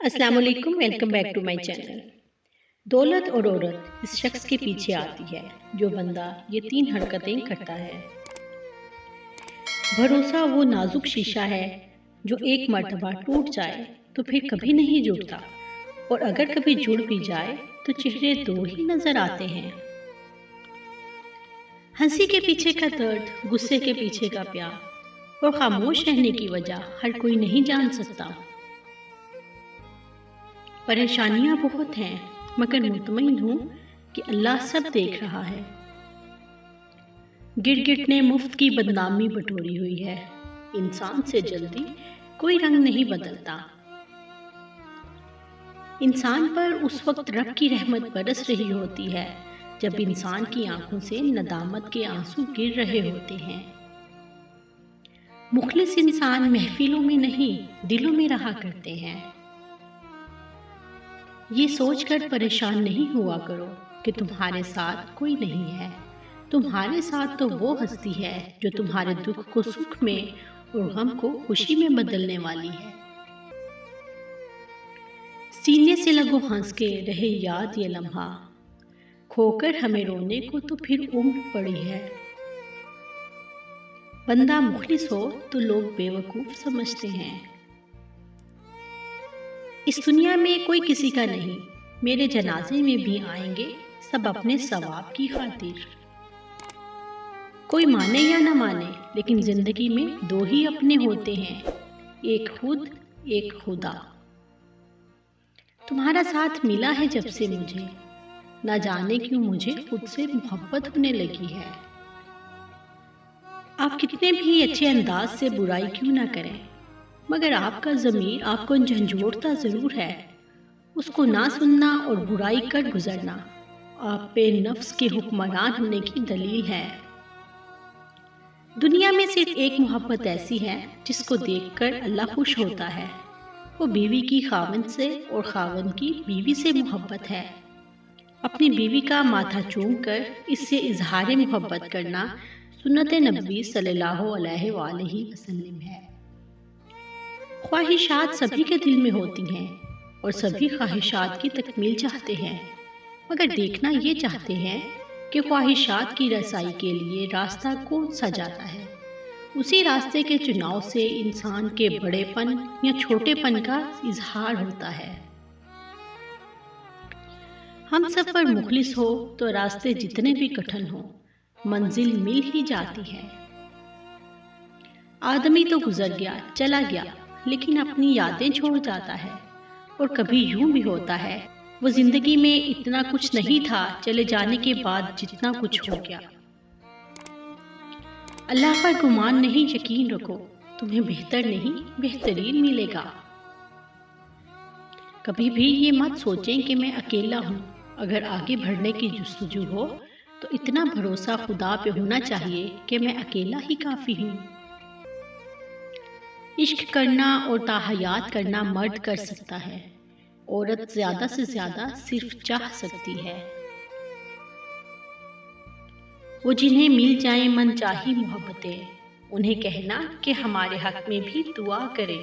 अस्सलाम वालेकुम, welcome back to my channel. दौलत और औरत इस शख्स के पीछे आती है जो बंदा ये 3 हरकतें करता है। भरोसा वो नाजुक शीशा है जो एक मर्तबा टूट जाए तो फिर कभी नहीं जुड़ता, और अगर कभी जुड़ भी जाए तो चेहरे दो ही नजर आते हैं। हंसी के पीछे का दर्द, गुस्से के पीछे का प्यार और खामोश रहने की वजह हर कोई नहीं जान सकता। परेशानियां बहुत हैं, मगर मुतमईन हूँ कि अल्लाह सब देख रहा है। गिरगिट ने मुफ्त की बदनामी बटोरी हुई है। इंसान से जल्दी कोई रंग नहीं बदलता। इंसान पर उस वक्त रब की रहमत बरस रही होती है जब इंसान की आंखों से नदामत के आंसू गिर रहे होते हैं। मुखलिस इंसान महफिलों में नहीं, दिलों में रहा करते हैं। ये सोचकर परेशान नहीं हुआ करो कि तुम्हारे साथ कोई नहीं है। तुम्हारे साथ तो वो हस्ती है जो तुम्हारे दुख को सुख में और गम को खुशी में बदलने वाली है। सीने से लगो हंस के रहे याद ये लम्हा, खोकर हमें रोने को तो फिर उम्र पड़ी है। बंदा मुखलिस हो तो लोग बेवकूफ समझते हैं। इस दुनिया में कोई किसी का नहीं, मेरे जनाजे में भी आएंगे सब अपने सवाब की खातिर। कोई माने या ना माने, लेकिन जिंदगी में दो ही अपने होते हैं, एक खुद एक खुदा। तुम्हारा साथ मिला है जब से मुझे, ना जाने क्यों मुझे खुद से मोहब्बत होने लगी है। आप कितने भी अच्छे अंदाज से बुराई क्यों ना करें, मगर आपका ज़मीर आपको झंझोड़ता ज़रूर है। उसको ना सुनना और बुराई कर गुजरना आप पे नफ्स के हुक्मरान होने की दलील है। दुनिया में सिर्फ एक मोहब्बत ऐसी है जिसको देखकर अल्लाह खुश होता है। वो बीवी की खावंद से और खावंद की बीवी से मोहब्बत है। अपनी बीवी का माथा चूम कर इससे इजहार मोहब्बत करना सुन्नत नबी सल्लल्लाहु अलैहि वसल्लम है। ख्वाहिशात सभी के दिल में होती हैं और सभी ख्वाहिशात की तकमील चाहते हैं, मगर देखना ये चाहते हैं कि ख्वाहिशात की रसाई के लिए रास्ता कौन सा जाता है। उसी रास्ते के चुनाव से इंसान के बड़ेपन या छोटेपन का इजहार होता है। हम सब पर मुखलिस हो तो रास्ते जितने भी कठिन हो मंजिल मिल ही जाती है। आदमी तो गुजर गया, चला गया, लेकिन अपनी यादें छोड़ जाता है। और कभी यूं भी होता है वो जिंदगी में इतना कुछ नहीं था, चले जाने के बाद जितना कुछ हो गया। अल्लाह पर गुमान नहीं, यकीन रखो तुम्हें बेहतर नहीं बेहतरीन मिलेगा। कभी भी ये मत सोचें कि मैं अकेला हूँ। अगर आगे बढ़ने की जुस्तजू हो तो इतना भरोसा खुदा पे होना चाहिए कि मैं अकेला ही काफी हूँ। इश्क करना और ताहयात करना मर्द कर सकता है, औरत ज्यादा से ज्यादा सिर्फ चाह सकती है। वो जिन्हें मिल जाए मन चाही मोहब्बतें, उन्हें कहना कि हमारे हक में भी दुआ करें।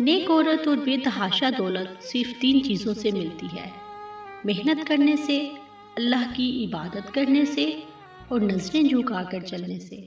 नेक औरत और बेतहाशा दौलत सिर्फ 3 चीज़ों से मिलती है: मेहनत करने से, अल्लाह की इबादत करने से और नजरें झुकाकर चलने से।